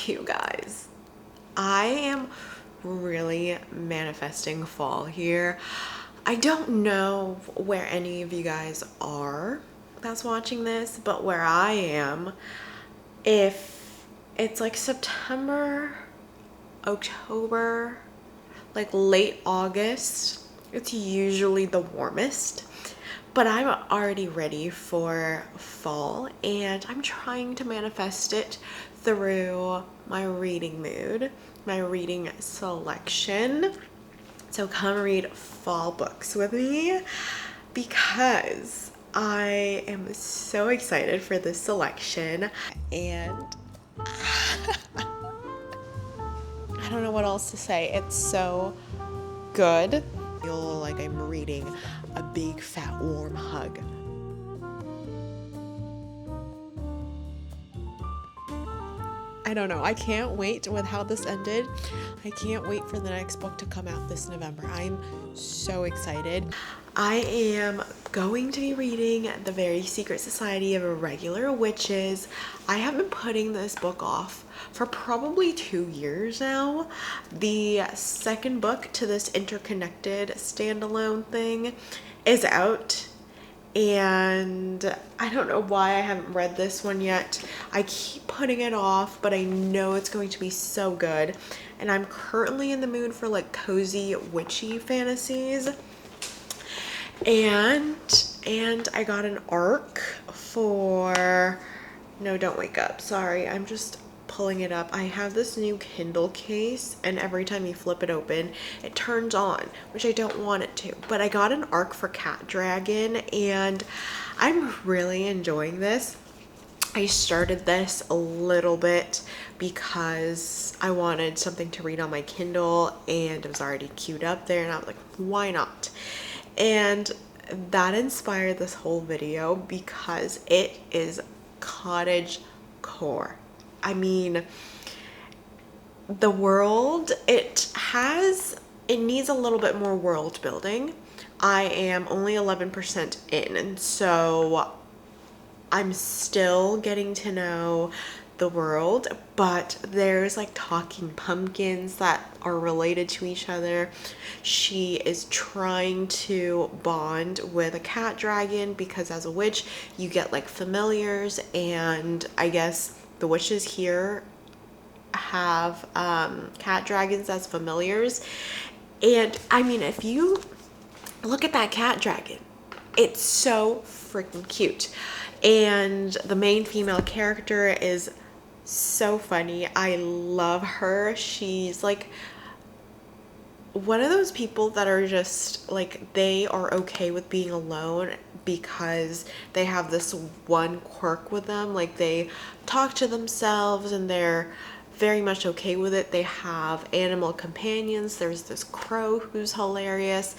You guys, I am really manifesting fall here. I don't know where any of you guys are that's watching this, but where I am, if it's like September, October, like late August, it's usually the warmest. But I'm already ready for fall and I'm trying to manifest it through my reading mood, my reading selection. So come read fall books with me because I am so excited for this selection and I don't know what else to say. It's so good. I feel like I'm reading a big fat warm hug. I don't know. I can't wait with how this ended. I can't wait for the next book to come out this November. I'm so excited. I am going to be reading The Very Secret Society of Irregular Witches. I have been putting this book off for probably 2 years now. The second book to this interconnected standalone thing is out. And I don't know why I haven't read this one yet. I keep putting it off, but I know it's going to be so good. And I'm currently in the mood for like cozy witchy fantasies. And I got an ARC for No, Don't Wake Up. Sorry, I'm just pulling it up. I have this new Kindle case and every time you flip it open it turns on, which I don't want it to, but I got an ARC for Cat Dragon and I'm really enjoying this. I started this a little bit because I wanted something to read on my Kindle and it was already queued up there and I was like, why not? And that inspired this whole video because it is cottage core. I mean, the world, it needs a little bit more world building. I am only 11% in, and so I'm still getting to know the world, but there's like talking pumpkins that are related to each other. She is trying to bond with a cat dragon because as a witch you get like familiars, and I guess the witches here have cat dragons as familiars. And I mean, if you look at that cat dragon, it's so freaking cute. And the main female character is so funny. I love her. She's like one of those people that are just like, they are okay with being alone because they have this one quirk with them. Like they talk to themselves and they're very much okay with it. They have animal companions. There's this crow who's hilarious.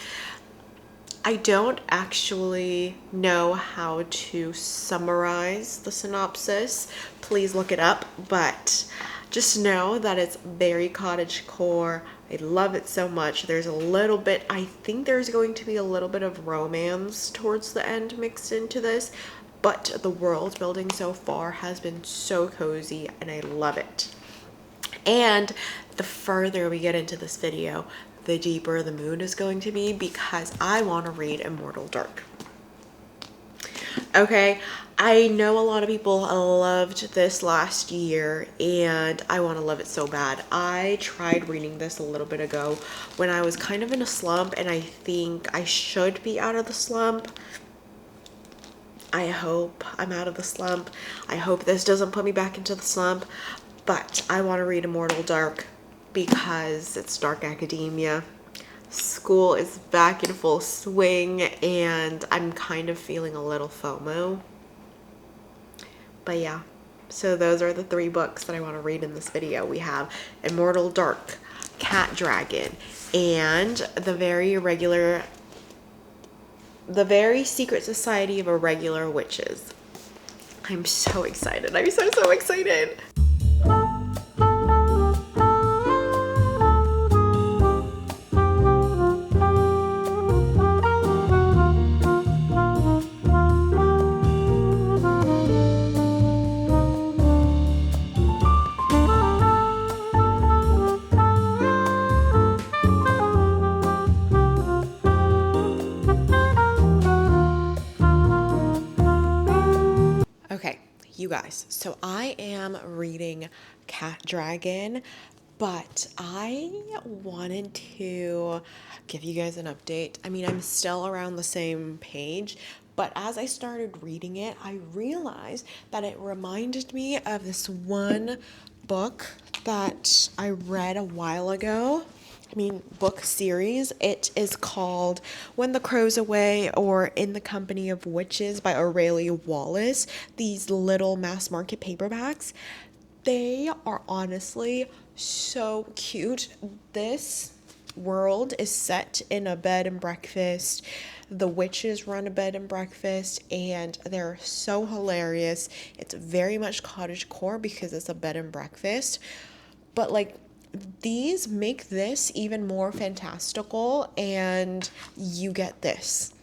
I don't actually know how to summarize the synopsis. Please look it up, but just know that it's very cottagecore. I love it so much. There's a little bit, I think there's going to be a little bit of romance towards the end mixed into this, but the world building so far has been so cozy and I love it. And the further we get into this video, the deeper the mood is going to be because I want to read Immortal Dark. Okay, I know a lot of people loved this last year and I want to love it so bad. I tried reading this a little bit ago when I was kind of in a slump, and I think I should be out of the slump. I hope I'm out of the slump. I hope this doesn't put me back into the slump, but I want to read Immortal Dark because it's dark academia. School is back in full swing and I'm kind of feeling a little FOMO. But yeah, so those are the 3 books that I want to read in this video. We have Immortal Dark, Cat Dragon, and The Very Secret Society of Irregular Witches. I'm so excited. I'm so excited. You guys, so I am reading Cat Dragon, but I wanted to give you guys an update. I mean, I'm still around the same page, but as I started reading it, I realized that it reminded me of this one book that I read a while ago. Book series. It is called When the Crow's Away or In the Company of Witches by Aurelia Wallace. These little mass market paperbacks. They are honestly so cute. This world is set in a bed and breakfast. The witches run a bed and breakfast, and they're so hilarious. It's very much cottagecore because it's a bed and breakfast. But these make this even more fantastical, and you get this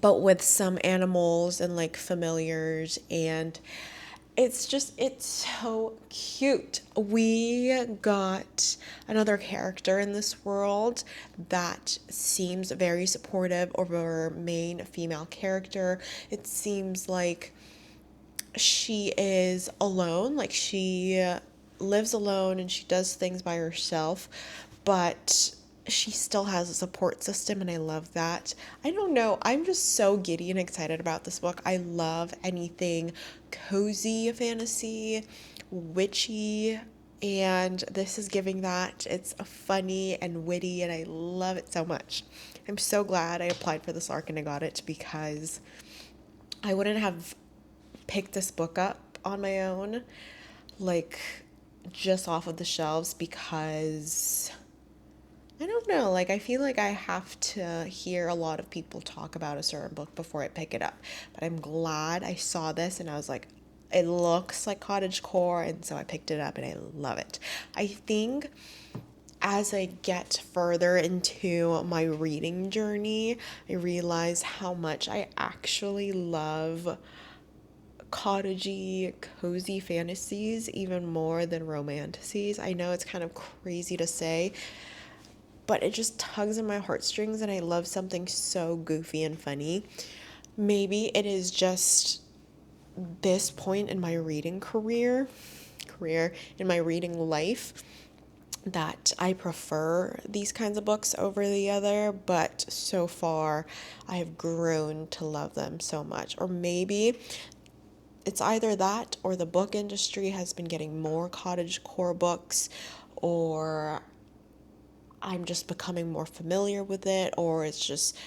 but with some animals and familiars, and it's so cute. We got another character in this world that seems very supportive of our main female character. It seems like she is alone, she lives alone and she does things by herself, but she still has a support system, and I love that. I don't know, I'm just so giddy and excited about this book. I love anything cozy fantasy, witchy, and this is giving that. It's funny and witty, and I love it so much. I'm so glad I applied for this ARC and I got it, because I wouldn't have picked this book up on my own, just off of the shelves, because I don't know, I feel like I have to hear a lot of people talk about a certain book before I pick it up. But I'm glad I saw this and I was like, it looks like cottagecore, and so I picked it up and I love it. I think as I get further into my reading journey, I realize how much I actually love cottagey, cozy fantasies even more than romantasies. I know it's kind of crazy to say, but it just tugs in my heartstrings, and I love something so goofy and funny. Maybe it is just this point in my reading career in my reading life that I prefer these kinds of books over the other, but so far I have grown to love them so much. Or maybe it's either that or the book industry has been getting more cottagecore books, or I'm just becoming more familiar with it, or it's just,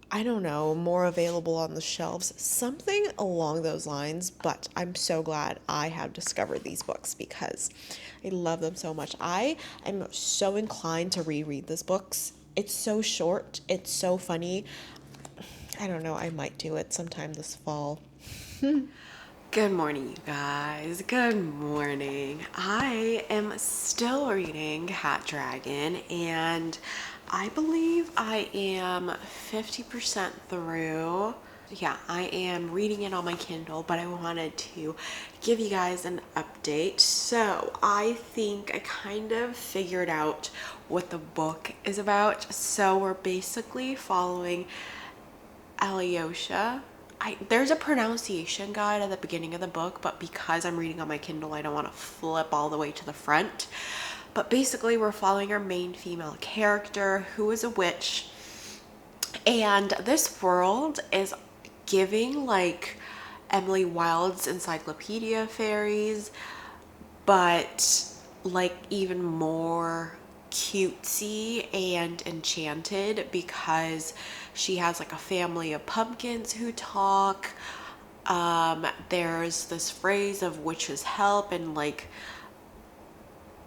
I don't know, more available on the shelves, something along those lines. But I'm so glad I have discovered these books because I love them so much. I am so inclined to reread these books. It's so short, it's so funny. I don't know, I might do it sometime this fall. Good morning, you guys. Good morning. I am still reading Cat Dragon, and I believe I am 50% through. Yeah, I am reading it on my Kindle, but I wanted to give you guys an update. So I think I kind of figured out what the book is about. So we're basically following Alyosha. There's a pronunciation guide at the beginning of the book, but because I'm reading on my Kindle, I don't want to flip all the way to the front. But basically, we're following our main female character, who is a witch. And this world is giving Emily Wilde's Encyclopedia Fairies, but even more cutesy and enchanted, because she has a family of pumpkins who talk. There's this phrase of witch's help, and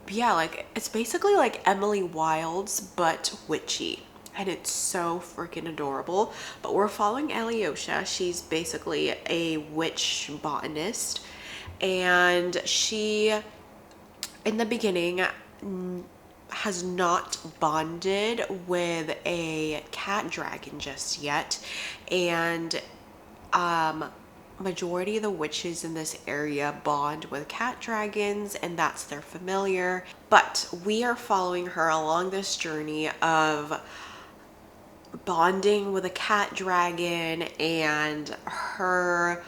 it's basically Emily Wilde's but witchy, and it's so freaking adorable. But we're following Alyosha. She's basically a witch botanist, and she, in the beginning, has not bonded with a cat dragon just yet, and majority of the witches in this area bond with cat dragons, and that's their familiar. But we are following her along this journey of bonding with a cat dragon, and her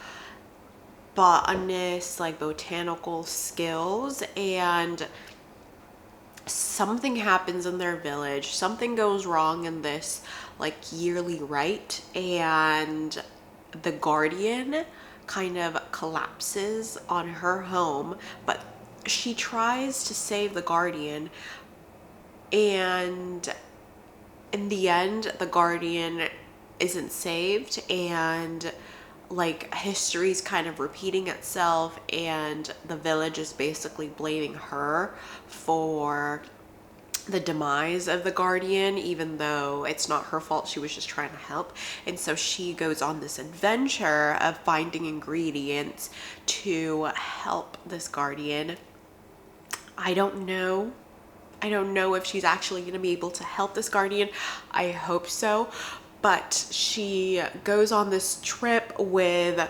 botanist, like botanical skills, and something happens in their village. Something goes wrong in this like yearly rite, and the guardian kind of collapses on her home, but she tries to save the guardian, and in the end the guardian isn't saved, and like history's kind of repeating itself, and the village is basically blaming her for the demise of the guardian, even though it's not her fault. She was just trying to help. And so she goes on this adventure of finding ingredients to help this guardian. I don't know if she's actually going to be able to help this guardian. I hope so. But she goes on this trip with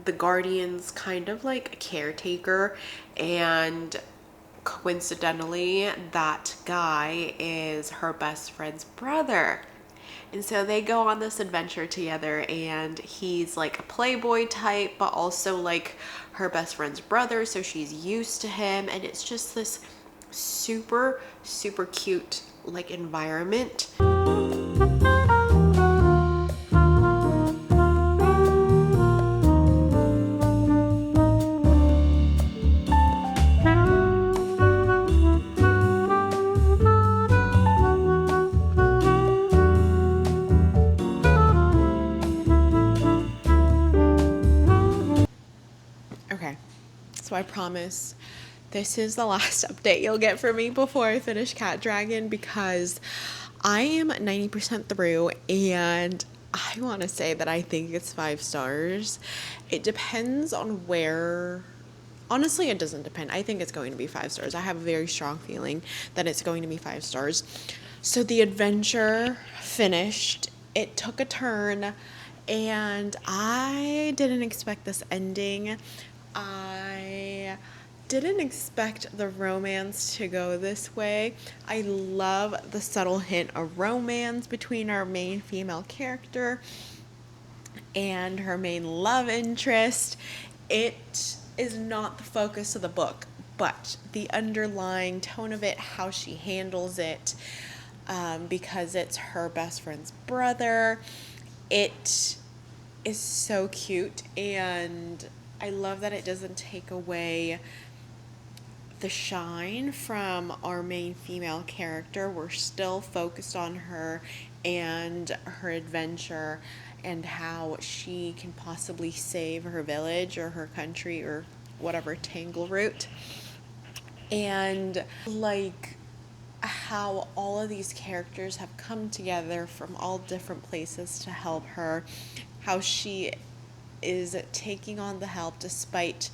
the guardian's kind of like caretaker, and coincidentally that guy is her best friend's brother. And so they go on this adventure together, and he's like a playboy type, but also like her best friend's brother, so she's used to him, and it's just this super cute like environment. Okay, so I promise this is the last update you'll get from me before I finish Cat Dragon, because I am 90% through, and I want to say that I think it's 5 stars. It depends on where. Honestly, it doesn't depend. I think it's going to be 5 stars. I have a very strong feeling that it's going to be 5 stars. So the adventure finished. It took a turn, and I didn't expect this ending. I didn't expect the romance to go this way. I love the subtle hint of romance between our main female character and her main love interest. It is not the focus of the book, but the underlying tone of it, how she handles it, because it's her best friend's brother. It is so cute, and I love that it doesn't take away the shine from our main female character. We're still focused on her and her adventure and how she can possibly save her village or her country or whatever Tangleroot. And like how all of these characters have come together from all different places to help her, how she is taking on the help despite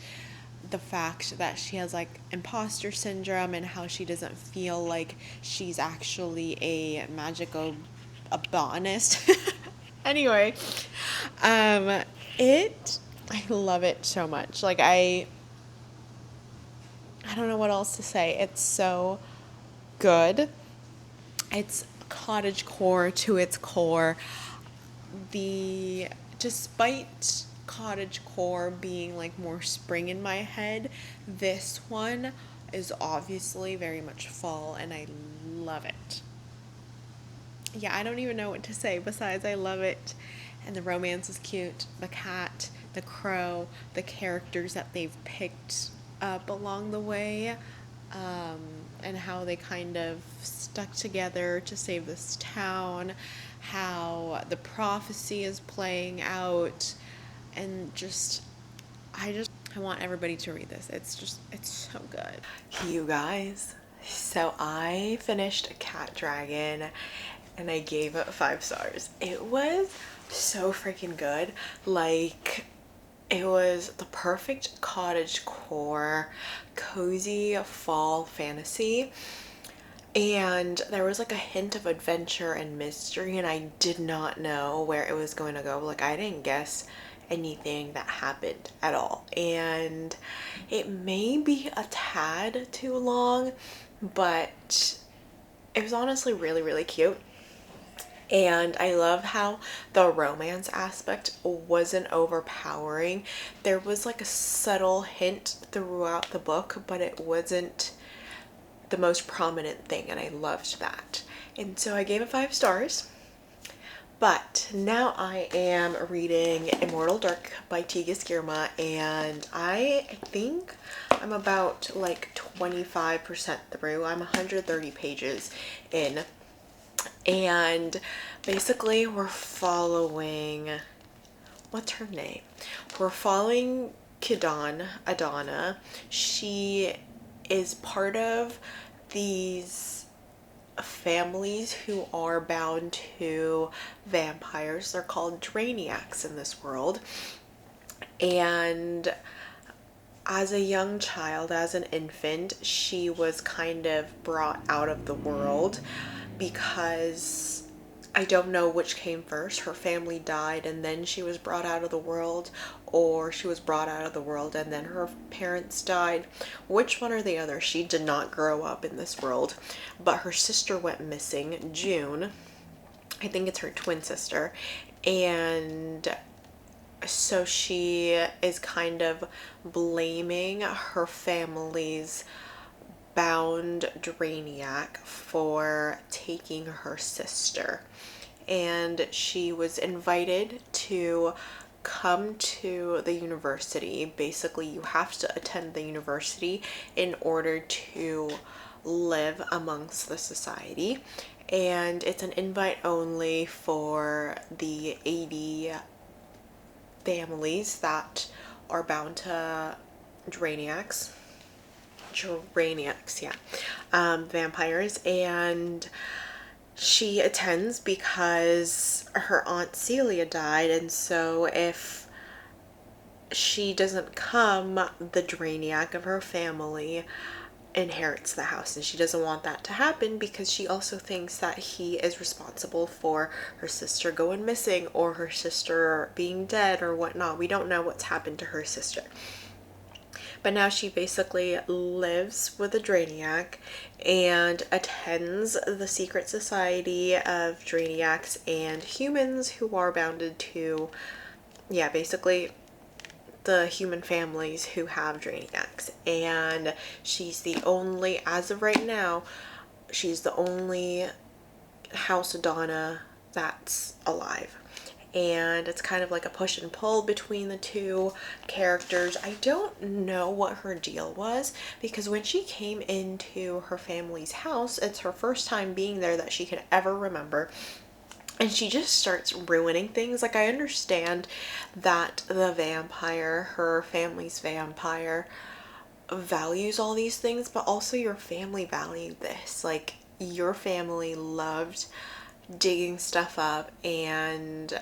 the fact that she has like imposter syndrome, and how she doesn't feel like she's actually a magical botanist. Anyway, I love it so much. Like I don't know what else to say. It's so good. It's cottagecore to its core. Despite cottagecore being like more spring in my head, this one is obviously very much fall, and I love it. Yeah, I don't even know what to say besides I love it. And the romance is cute. The cat, the crow, the characters that they've picked up along the way, and how they kind of stuck together to save this town, how the prophecy is playing out, and I want everybody to read this. It's so good. You guys, so I finished Cat Dragon and I gave it 5 stars. It was so freaking good. Like, it was the perfect cottagecore, cozy fall fantasy. And there was like a hint of adventure and mystery, and I did not know where it was going to go. Like, I didn't guess anything that happened at all. And it may be a tad too long, but it was honestly really, really cute. And I love how the romance aspect wasn't overpowering. There was like a subtle hint throughout the book, but it wasn't the most prominent thing, and I loved that. And so I gave it 5 stars. But now I am reading Immortal Dark by Tigas Girma, and I think I'm about like 25% through. I'm 130 pages in, and basically we're following, what's her name? We're following Adana. She is part of these families who are bound to vampires. They're called Draeniacs in this world. And as a young child, as an infant, she was kind of brought out of the world because I don't know which came first. Her family died and then she was brought out of the world, or she was brought out of the world and then her parents died. Which one or the other? She did not grow up in this world, but her sister went missing, June. I think it's her twin sister. And so she is kind of blaming her family's bound Draeniac for taking her sister. And she was invited to come to the university. Basically, you have to attend the university in order to live amongst the society. And it's an invite only for the 80 families that are bound to Draeniacs. Yeah. Vampires. And she attends because her aunt Celia died, and so if she doesn't come, the Draeniac of her family inherits the house, and she doesn't want that to happen because she also thinks that he is responsible for her sister going missing or her sister being dead or whatnot. We don't know what's happened to her sister. But now she basically lives with a Draeniac and attends the secret society of Draeniacs and humans who are bounded to, yeah, basically the human families who have Draeniacs. And she's the only, as of right now, she's the only House Adana that's alive. And it's kind of like a push and pull between the two characters. I don't know what her deal was, because when she came into her family's house, it's her first time being there that she can ever remember. And she just starts ruining things. Like, I understand that the vampire, her family's vampire, values all these things, but also your family valued this. Like, your family loved digging stuff up and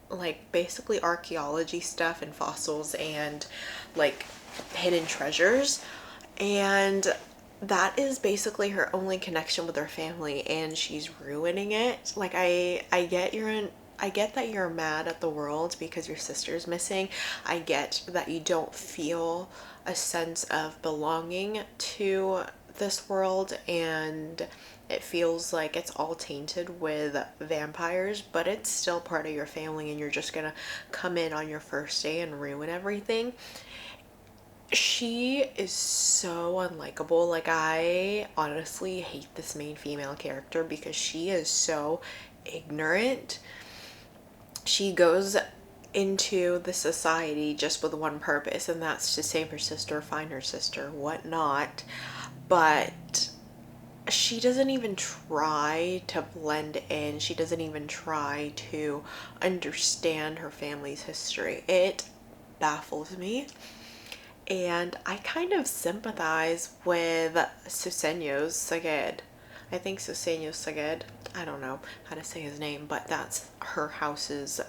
like basically archaeology stuff and fossils and like hidden treasures, and that is basically her only connection with her family, and she's ruining it. Like, I get that you're mad at the world because your sister's missing. I get that you don't feel a sense of belonging to this world, and it feels like it's all tainted with vampires, but it's still part of your family, and you're just gonna come in on your first day and ruin everything. She is so unlikable. Like, I honestly hate this main female character because she is so ignorant. She goes into the society just with one purpose, and that's to save her sister, find her sister, whatnot. But she doesn't even try to blend in. She doesn't even try to understand her family's history. It baffles me. And I kind of sympathize with Suseños Saged. I think Suseños Saged. I don't know how to say his name, but that's her house's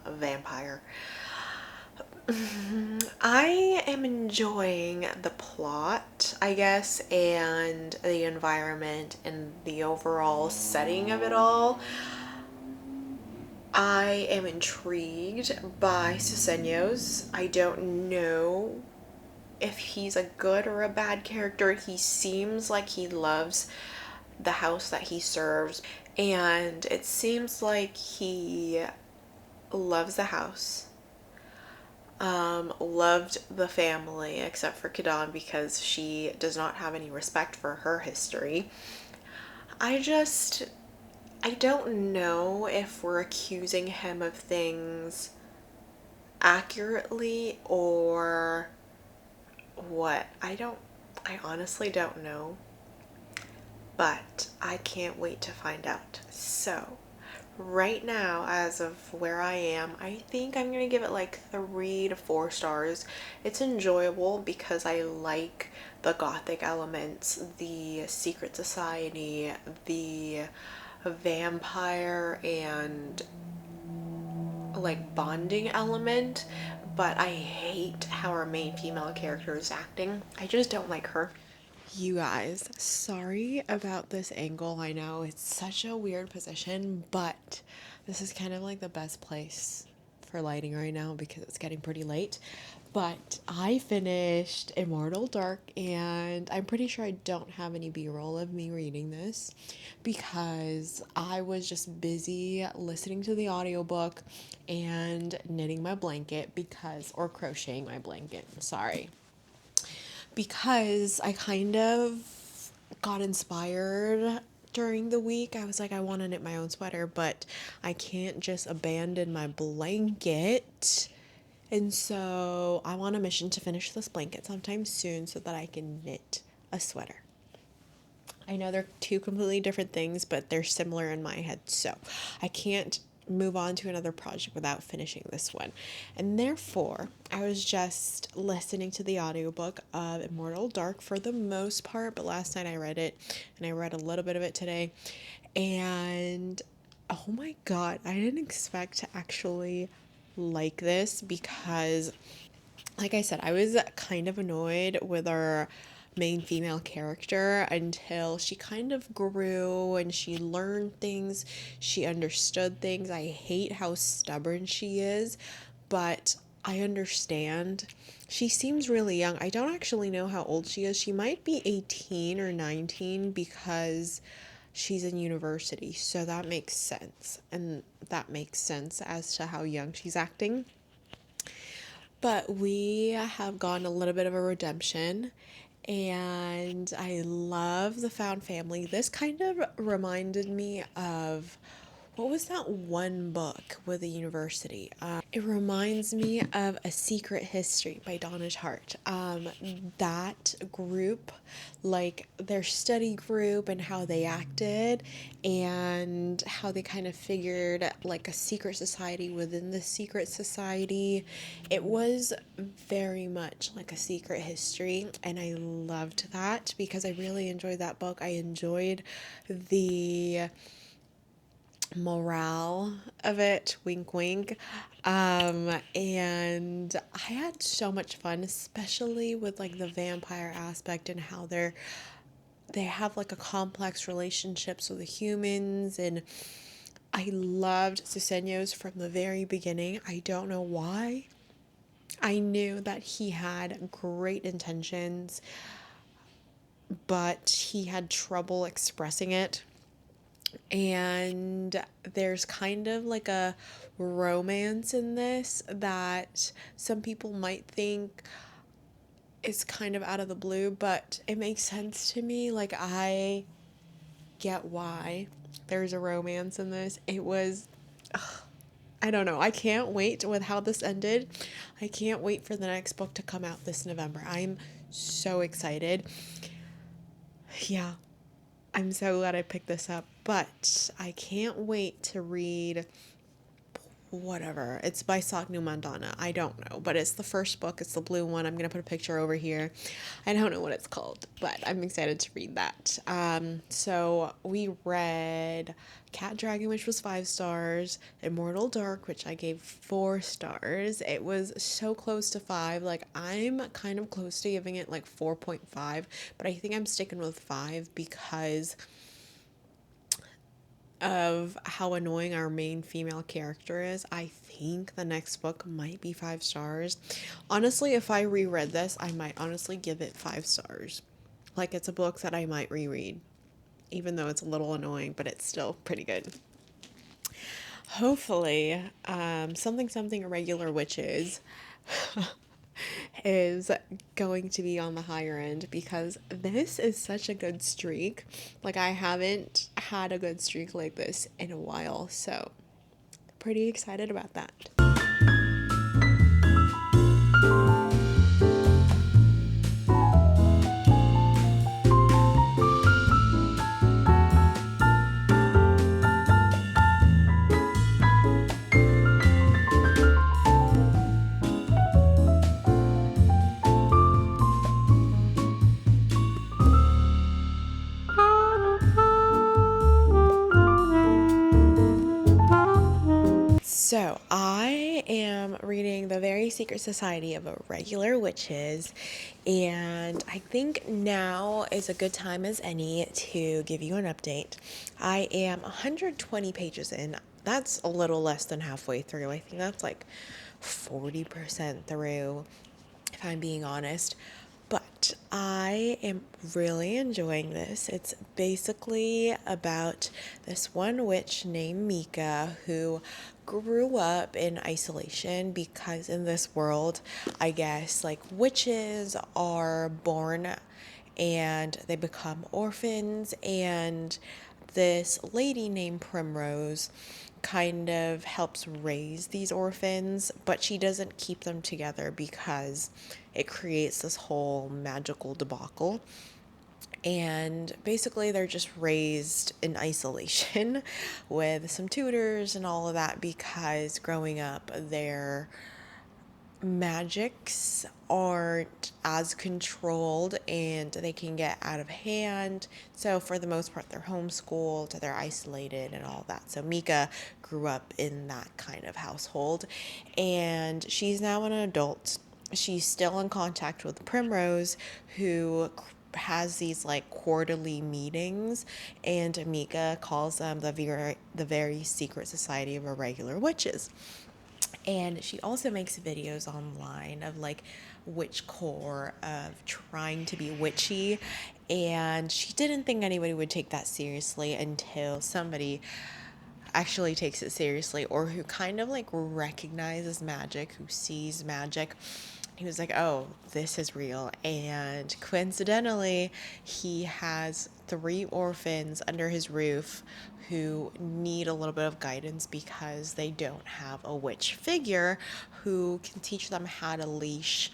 vampire. I am enjoying the plot, I guess, and the environment and the overall setting of it all. I am intrigued by Suseños. I don't know if he's a good or a bad character. He seems like he loves the house that he serves, and it seems like he loves the house, loved the family, except for Kadan because she does not have any respect for her history. I just, I don't know if we're accusing him of things accurately or what. I honestly don't know, but I can't wait to find out. So, right now, as of where I am, I think I'm gonna give it like 3 to 4 stars. It's enjoyable because I like the gothic elements, the secret society, the vampire, and like bonding element, but I hate how our main female character is acting. I just don't like her. You guys, sorry about this angle. I know it's such a weird position, but this is kind of like the best place for lighting right now because it's getting pretty late. But I finished Immortal Dark, and I'm pretty sure I don't have any b-roll of me reading this because I was just busy listening to the audiobook and knitting my blanket or crocheting my blanket. Sorry, because I kind of got inspired during the week. I was like, I want to knit my own sweater, but I can't just abandon my blanket. And so I want a mission to finish this blanket sometime soon so that I can knit a sweater. I know they're two completely different things, but they're similar in my head. So I can't move on to another project without finishing this one. And therefore, I was just listening to the audiobook of Immortal Dark for the most part, but last night I read it and I read a little bit of it today. And oh my god, I didn't expect to actually like this because, like I said, I was kind of annoyed with our main female character until she kind of grew and she learned things, she understood things. I hate how stubborn she is, but I understand. She seems really young. I don't actually know how old she is. She might be 18 or 19 because she's in university, so that makes sense. And that makes sense as to how young she's acting. But we have gotten a little bit of a redemption, and I love the found family. This kind of reminded me of what was that one book with the university? It reminds me of A Secret History by Donna Tartt. That group, like their study group and how they acted and how they kind of figured like a secret society within the secret society. It was very much like A Secret History, and I loved that because I really enjoyed that book. I enjoyed the morale of it, wink wink. And I had so much fun, especially with like the vampire aspect and how they have like a complex relationships with the humans. And I loved Suseños from the very beginning. I don't know why. I knew that he had great intentions, but he had trouble expressing it. And there's kind of like a romance in this that some people might think is kind of out of the blue, but it makes sense to me. Like, I get why there's a romance in this. It was, I don't know. I can't wait with how this ended. I can't wait for the next book to come out this November. I'm so excited. Yeah, I'm so glad I picked this up, but I can't wait to read whatever. It's by Sagnu Mandana. I don't know, but it's the first book. It's the blue one. I'm going to put a picture over here. I don't know what it's called, but I'm excited to read that. So we read Cat Dragon, which was 5 stars, Immortal Dark, which I gave 4 stars. It was so close to 5. Like, I'm kind of close to giving it like 4.5, but I think I'm sticking with 5 because of how annoying our main female character is. I think the next book might be 5 stars. Honestly, if I reread this, I might honestly give it 5 stars. Like, it's a book that I might reread. even though it's a little annoying, but it's still pretty good. Hopefully, something irregular witches is going to be on the higher end because this is such a good streak. Like, I haven't had a good streak like this in a while, so pretty excited about that. So, I am reading The Very Secret Society of Irregular Witches, and I think now is a good time as any to give you an update. I am 120 pages in. That's a little less than halfway through. I think that's like 40% through, if I'm being honest. But I am really enjoying this. It's basically about this one witch named Mika who grew up in isolation because in this world, I guess, like witches are born and they become orphans, and this lady named Primrose kind of helps raise these orphans, but she doesn't keep them together because it creates this whole magical debacle. And basically, they're just raised in isolation with some tutors and all of that because growing up, they're magics aren't as controlled and they can get out of hand. So for the most part, they're homeschooled, they're isolated and all that. So Mika grew up in that kind of household, and she's now an adult. She's still in contact with Primrose, who has these like quarterly meetings, and Mika calls them the very secret society of irregular witches. And she also makes videos online of like witch core, of trying to be witchy. And she didn't think anybody would take that seriously until somebody actually takes it seriously, or who kind of like recognizes magic, who sees magic. He was like, oh, this is real. And coincidentally, he has 3 orphans under his roof who need a little bit of guidance because they don't have a witch figure who can teach them how to leash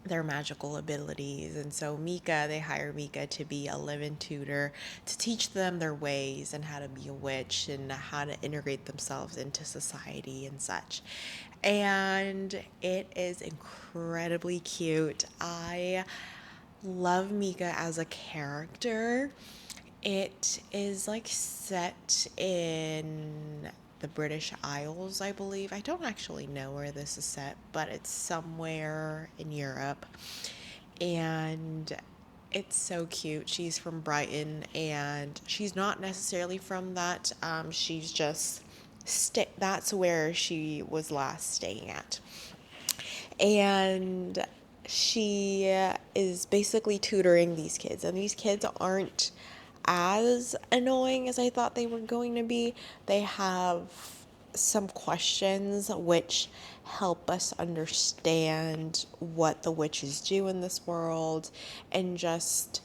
their magical abilities. And so they hire Mika to be a live-in tutor to teach them their ways and how to be a witch and how to integrate themselves into society and such. And it is incredibly cute. I love Mika as a character. It is like set in the British Isles, I believe. I don't actually know where this is set, but it's somewhere in Europe. And it's so cute. She's from Brighton, and she's not necessarily from that. She's just that's where she was last staying at. And she is basically tutoring these kids, and these kids aren't as annoying as I thought they were going to be. They have some questions which help us understand what the witches do in this world, and just,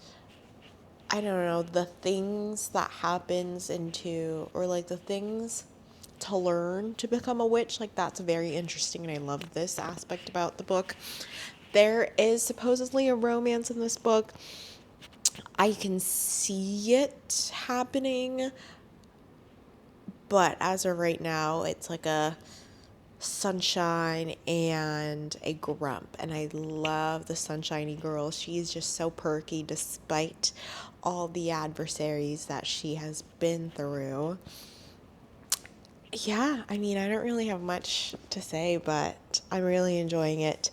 I don't know, the things that happens into, or like the things to learn to become a witch. Like, that's very interesting, and I love this aspect about the book. There is supposedly a romance in this book. I can see it happening, but as of right now, it's like a sunshine and a grump. And I love the sunshiny girl. She's just so perky despite all the adversaries that she has been through. Yeah, I mean, I don't really have much to say, but I'm really enjoying it.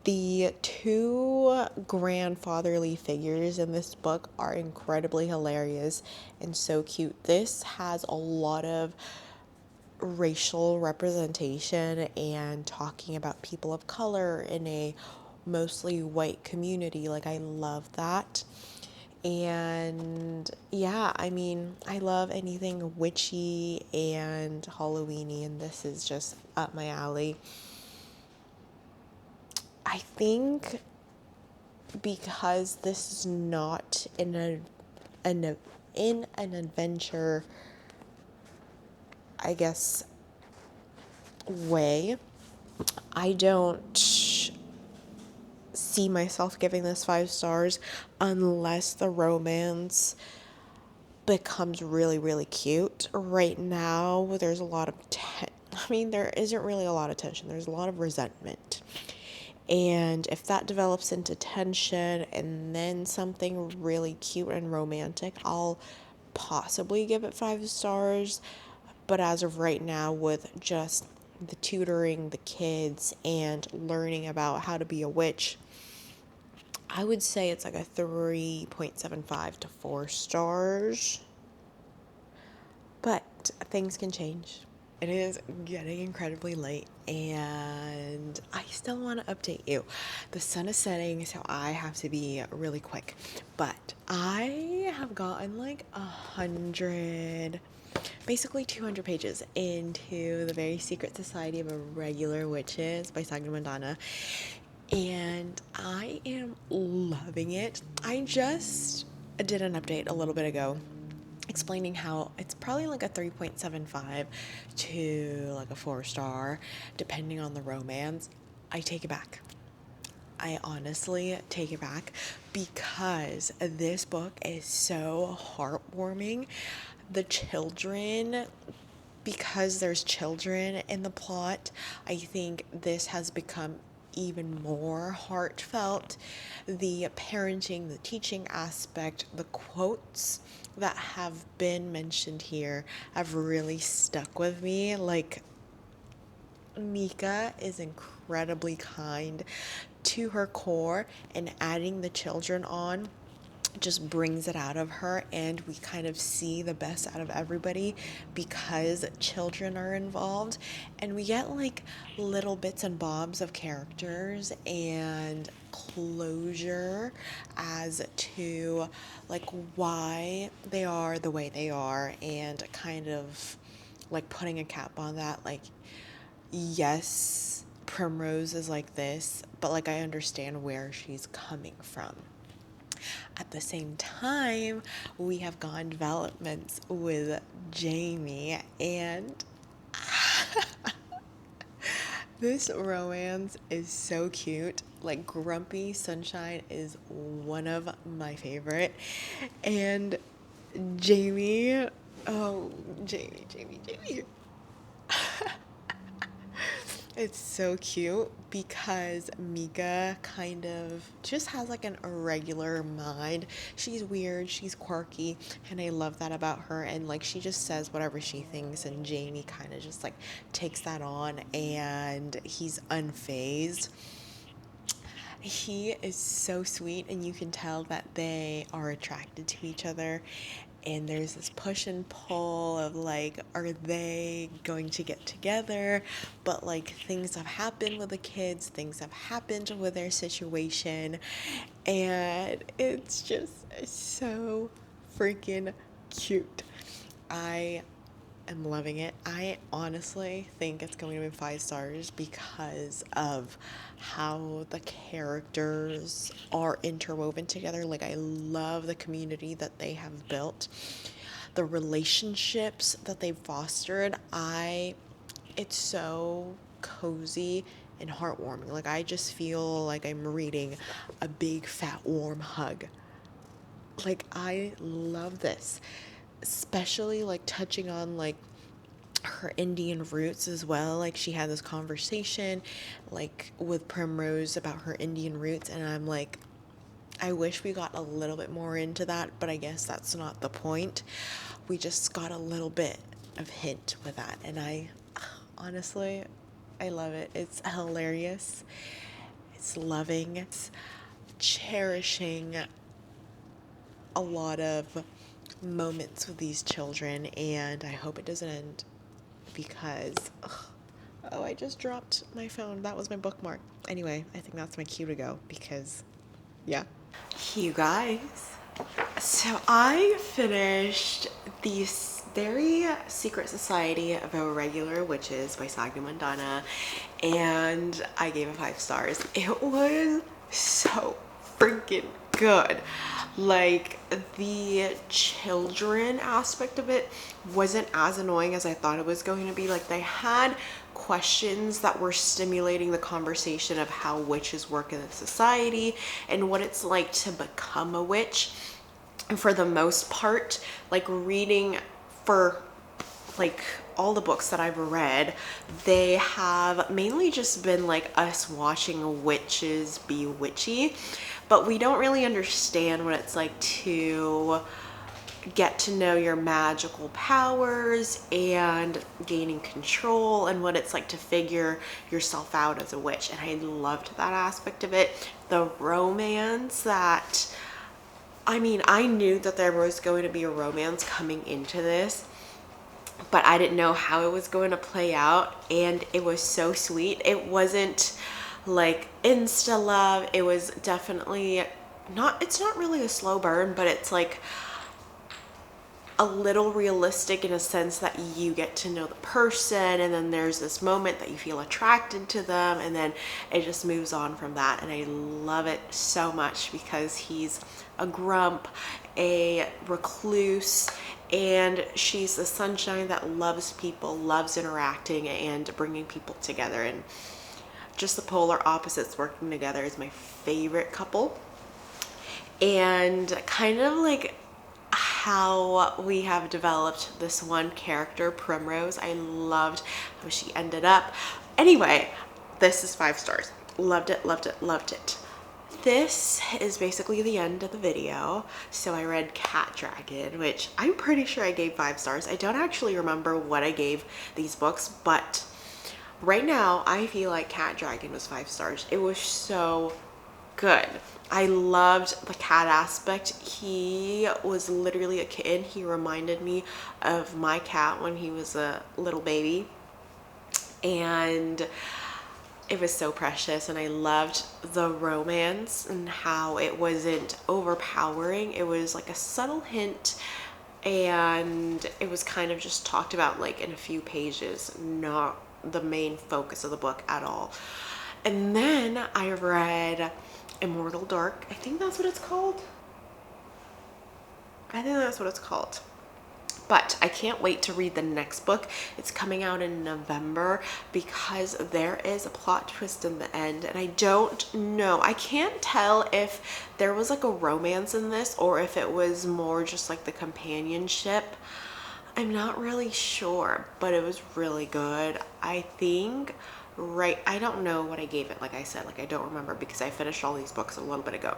The 2 grandfatherly figures in this book are incredibly hilarious and so cute. This has a lot of racial representation and talking about people of color in a mostly white community. Like, I love that. And yeah, I mean, I love anything witchy and Halloweeny, and this is just up my alley. I think because this is not in an adventure, I guess, way, I don't see myself giving this 5 stars unless the romance becomes really, really cute. Right now, there's a lot of there isn't really a lot of tension. There's a lot of resentment. And if that develops into tension and then something really cute and romantic, I'll possibly give it 5 stars. But as of right now, with just the tutoring the kids and learning about how to be a witch, I would say it's like a 3.75 to 4 stars. But things can change. It is getting incredibly late and I still want to update you. The sun is setting, so I have to be really quick. But I have gotten like 100, basically 200 pages into The Very Secret Society of Irregular Witches by Sagna Mandana. And I am loving it. I just did an update a little bit ago explaining how it's probably like a 3.75 to like a 4 star, depending on the romance. I take it back. I honestly take it back because this book is so heartwarming. The children, because there's children in the plot, I think this has become even more heartfelt. The parenting, the teaching aspect, the quotes that have been mentioned here have really stuck with me. Like, Mika is incredibly kind to her core, and adding the children on just brings it out of her, and we kind of see the best out of everybody because children are involved, and we get like little bits and bobs of characters and closure as to like why they are the way they are, and kind of like putting a cap on that. Like, yes, Primrose is like this, but like I understand where she's coming from. At the same time, we have gone developments with Jamie, and this romance is so cute. Like, Grumpy Sunshine is one of my favorite. And Jamie, oh, Jamie. It's so cute because Mika kind of just has like an irregular mind. She's weird, she's quirky, and I love that about her. And like, she just says whatever she thinks, and Jamie kind of just like takes that on, and he's unfazed. He is so sweet, and you can tell that they are attracted to each other. And there's this push and pull of like, are they going to get together? But like, things have happened with the kids, things have happened with their situation, and it's just so freaking cute. I am loving it. I honestly think it's going to be 5 stars because of how the characters are interwoven together. Like, I love the community that they have built, the relationships that they've fostered. It's so cozy and heartwarming. Like, I just feel like I'm reading a big fat warm hug. Like, I love this, especially like touching on like her Indian roots as well. Like, she had this conversation like with Primrose about her Indian roots, and I'm like, I wish we got a little bit more into that, but I guess that's not the point. We just got a little bit of hint with that, and I honestly, I love it. It's hilarious, it's loving, it's cherishing a lot of moments with these children, and I hope it doesn't end because oh, I just dropped my phone. That was my bookmark. Anyway, I think that's my cue to go because yeah. You guys, So I finished the Very Secret Society of Irregular Witches by Sagna Mandana, and I gave it 5 stars. It was so freaking good. Like, the children aspect of it wasn't as annoying as I thought it was going to be. Like, they had questions that were stimulating the conversation of how witches work in the society and what it's like to become a witch. And for the most part, like, reading for like all the books that I've read, they have mainly just been like us watching witches be witchy, but we don't really understand what it's like to get to know your magical powers and gaining control, and what it's like to figure yourself out as a witch. And I loved that aspect of it. The romance that, I mean, I knew that there was going to be a romance coming into this, but I didn't know how it was going to play out, and it was so sweet. It wasn't like insta love. It was definitely not, it's not really a slow burn, but it's like a little realistic in a sense that you get to know the person, and then there's this moment that you feel attracted to them, and then it just moves on from that. And I love it so much because he's a grump, a recluse, and she's the sunshine that loves people, loves interacting and bringing people together. And just the polar opposites working together is my favorite couple. And kind of like how we have developed this one character, Primrose. I loved how she ended up. Anyway, this is 5 stars. Loved it, loved it, loved it. This is basically the end of the video. So I read Cat Dragon, which I'm pretty sure I gave 5 stars. I don't actually remember what I gave these books, but right now I feel like Cat Dragon was 5 stars. It was so good. I loved the cat aspect. He was literally a kitten. He reminded me of my cat when he was a little baby, and it was so precious. And I loved the romance and how it wasn't overpowering. It was like a subtle hint, and it was kind of just talked about like in a few pages, not the main focus of the book at all. And then I read Immortal Dark. I think that's what it's called. I think that's what it's called. But I can't wait to read the next book. It's coming out in November because there is a plot twist in the end, and I don't know. I can't tell if there was like a romance in this or if it was more just like the companionship. I'm not really sure, but it was really good. I think, right, I don't know what I gave it. Like I said, like I don't remember because I finished all these books a little bit ago,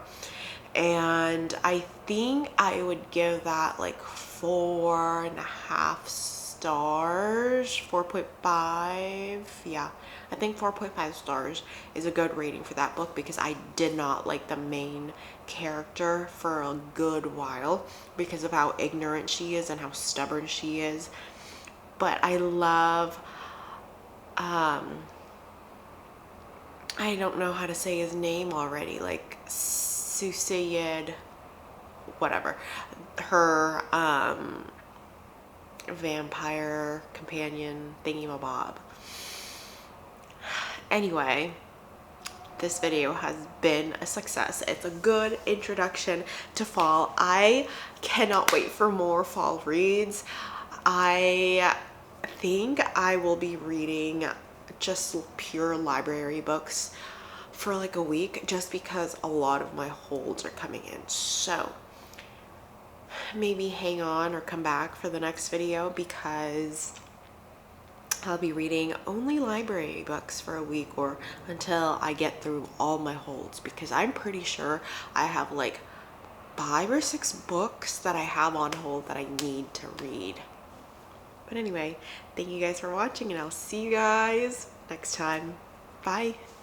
and I think I would give that like 4.5 stars, 4.5. Yeah, I think 4.5 stars is a good rating for that book because I did not like the main character for a good while because of how ignorant she is and how stubborn she is. But I love, I don't know how to say his name already, like Susayed, whatever, her vampire companion thingy-mabob. Anyway, this video has been a success. It's a good introduction to fall. I cannot wait for more fall reads. I think I will be reading just pure library books for like a week just because a lot of my holds are coming in. So maybe hang on or come back for the next video because I'll be reading only library books for a week or until I get through all my holds, because I'm pretty sure I have like 5 or 6 books that I have on hold that I need to read. But anyway, thank you guys for watching, and I'll see you guys next time. Bye.